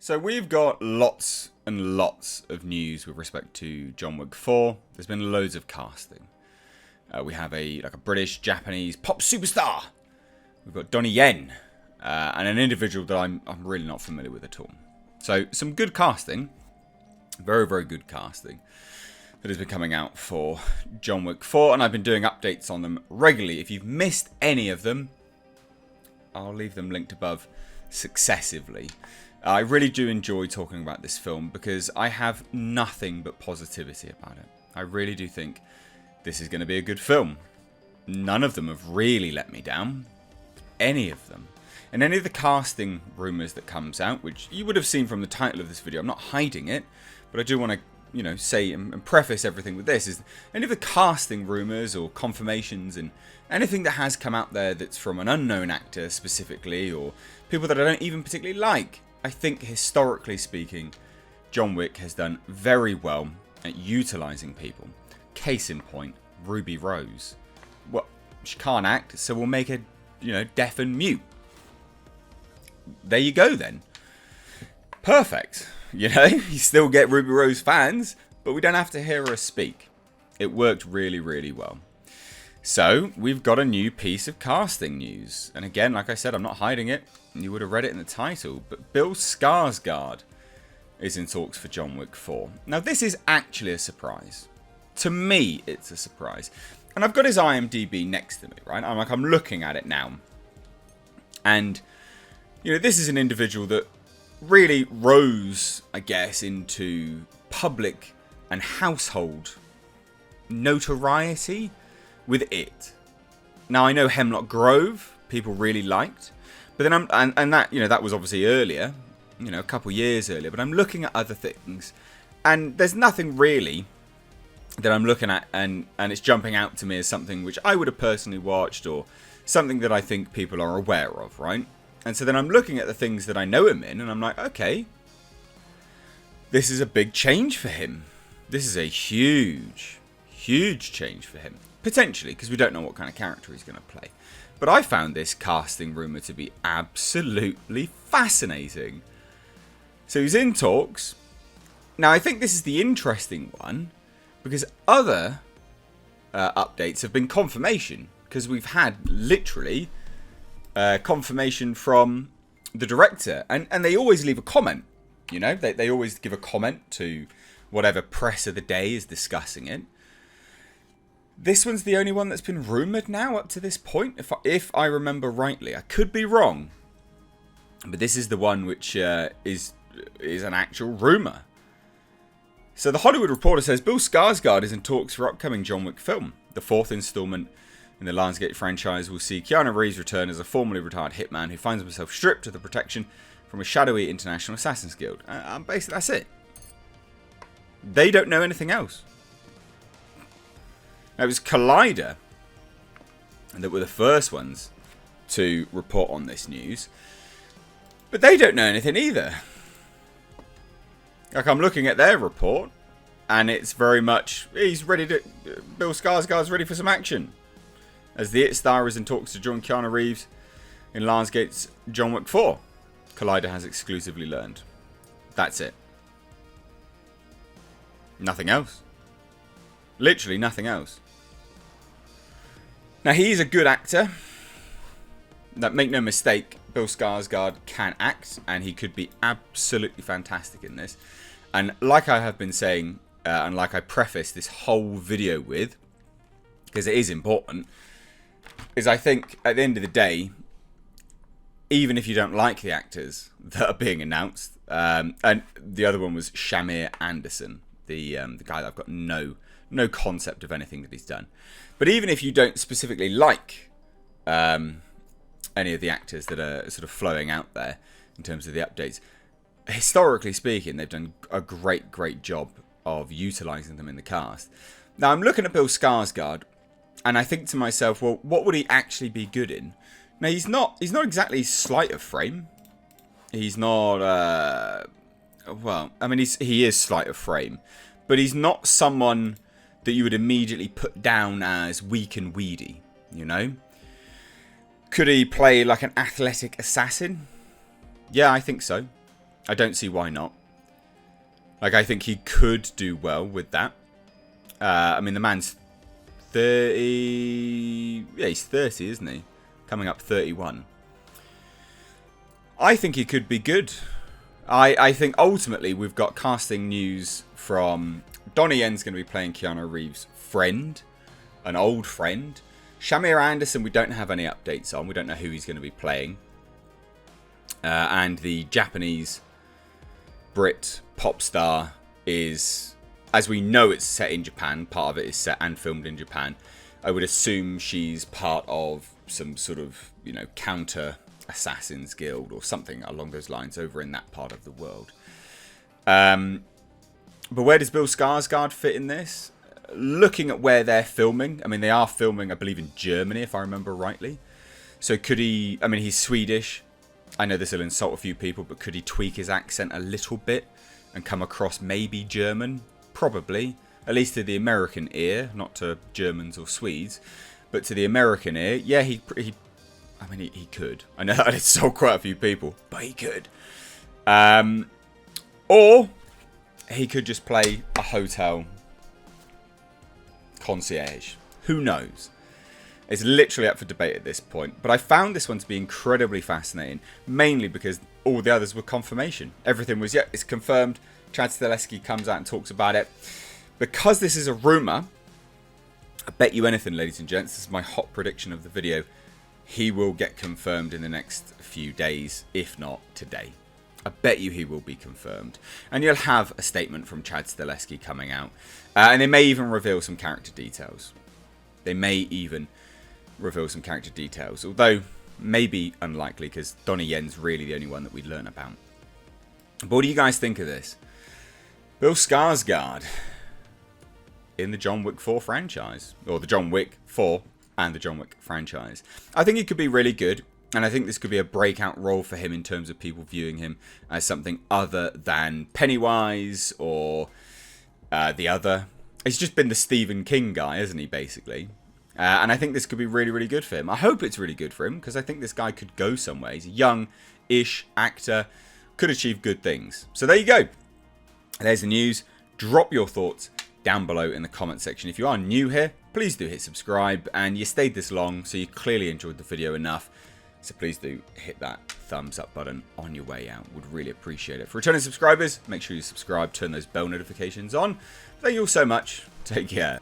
So we've got lots and lots of news with respect to John Wick 4. There's been loads of casting. We have a British, Japanese pop superstar. We've got Donnie Yen, and an individual that I'm really not familiar with at all. So some good casting, very, very good casting that has been coming out for John Wick 4, and I've been doing updates on them regularly. If you've missed any of them, I'll leave them linked above successively. I really do enjoy talking about this film because I have nothing but positivity about it. I really do think this is going to be a good film. None of them have really let me down. Any of them. And any of the casting rumours that comes out, which you would have seen from the title of this video, I'm not hiding it, but I do want to, say and preface everything with this, is any of the casting rumours or confirmations and anything that has come out there that's from an unknown actor specifically, or people that I don't even particularly like. I think, historically speaking, John Wick has done very well at utilising people. Case in point, Ruby Rose. Well, she can't act, so we'll make her, deaf and mute. There you go then. Perfect. You still get Ruby Rose fans, but we don't have to hear her speak. It worked really, really well. So, we've got a new piece of casting news. And again, like I said, I'm not hiding it. You would have read it in the title. But Bill Skarsgard is in talks for John Wick 4. Now, this is actually a surprise. To me, it's a surprise. And I've got his IMDb next to me, right? I'm looking at it now. And, this is an individual that really rose, I guess, into public and household notoriety with it. Now, I know Hemlock Grove people really liked, but then that was obviously earlier, a couple years earlier, but I'm looking at other things, and there's nothing really that I'm looking at and it's jumping out to me as something which I would have personally watched, or something that I think people are aware of, right? And so then I'm looking at the things that I know him in, and I'm like, okay, this is a big change for him. This is a huge, huge change for him. Potentially, because we don't know what kind of character he's going to play. But I found this casting rumour to be absolutely fascinating. So he's in talks. Now, I think this is the interesting one, because other updates have been confirmation. Because we've had, literally, confirmation from the director. And they always leave a comment. They always give a comment to whatever press of the day is discussing it. This one's the only one that's been rumoured now up to this point, if I remember rightly. I could be wrong. But this is the one which is an actual rumour. So the Hollywood Reporter says Bill Skarsgard is in talks for upcoming John Wick film. The fourth instalment in the Lionsgate franchise will see Keanu Reeves return as a formerly retired hitman who finds himself stripped of the protection from a shadowy international assassins guild. Basically, that's it. They don't know anything else. Now, it was Collider that were the first ones to report on this news. But they don't know anything either. Like, I'm looking at their report, and it's very much, Bill Skarsgard's ready for some action. As the It star is in talks to join Keanu Reeves in Lionsgate's John Wick 4. Collider has exclusively learned. That's it. Nothing else. Literally nothing else. Now, he's a good actor. Make no mistake, Bill Skarsgård can act, and he could be absolutely fantastic in this. And like I have been saying, and like I prefaced this whole video with, because it is important, is I think at the end of the day, even if you don't like the actors that are being announced, and the other one was Shamir Anderson, the guy that I've got no concept of anything that he's done. But even if you don't specifically like any of the actors that are sort of flowing out there in terms of the updates, historically speaking, they've done a great job of utilising them in the cast. Now, I'm looking at Bill Skarsgård, and I think to myself, well, what would he actually be good in? Now, he's not exactly sleight of frame. He's not, he is sleight of frame. But he's not someone that you would immediately put down as weak and weedy, Could he play like an athletic assassin? Yeah, I think so. I don't see why not. Like, I think he could do well with that. I mean, the man's 30... Yeah, he's 30, isn't he? Coming up 31. I think he could be good. I think ultimately we've got casting news from... Donnie Yen's going to be playing Keanu Reeves' friend. An old friend. Shamir Anderson, we don't have any updates on. We don't know who he's going to be playing. And the Japanese Brit pop star is, as we know, it's set in Japan. Part of it is set and filmed in Japan. I would assume she's part of some sort of, you know, counter assassins guild or something along those lines over in that part of the world. But where does Bill Skarsgard fit in this? Looking at where they're filming, I mean, they are filming, I believe, in Germany, if I remember rightly. So could he, I mean, he's Swedish. I know this will insult a few people, but could he tweak his accent a little bit and come across maybe German? Probably. At least to the American ear, not to Germans or Swedes. But to the American ear, yeah, he could. I know that insult quite a few people, but he could. Or he could just play a hotel concierge. Who knows? It's literally up for debate at this point. But I found this one to be incredibly fascinating, mainly because all the others were confirmation. Everything was, yeah, it's confirmed. Chad Stahelski comes out and talks about it. Because this is a rumour, I bet you anything, ladies and gents, this is my hot prediction of the video, he will get confirmed in the next few days, if not today. I bet you he will be confirmed. And you'll have a statement from Chad Stahelski coming out. And they may even reveal some character details. Although, maybe unlikely, because Donnie Yen's really the only one that we learn about. But what do you guys think of this? Bill Skarsgard in the John Wick 4 franchise. Or the John Wick 4 and the John Wick franchise. I think it could be really good. And I think this could be a breakout role for him in terms of people viewing him as something other than Pennywise or the other. He's just been the Stephen King guy, hasn't he, basically? And I think this could be really, really good for him. I hope it's really good for him, because I think this guy could go somewhere. He's a young-ish actor, could achieve good things. So there you go. There's the news. Drop your thoughts down below in the comment section. If you are new here, please do hit subscribe. And you stayed this long, so you clearly enjoyed the video enough. So please do hit that thumbs up button on your way out. Would really appreciate it. For returning subscribers, make sure you subscribe, turn those bell notifications on. Thank you all so much. Take care.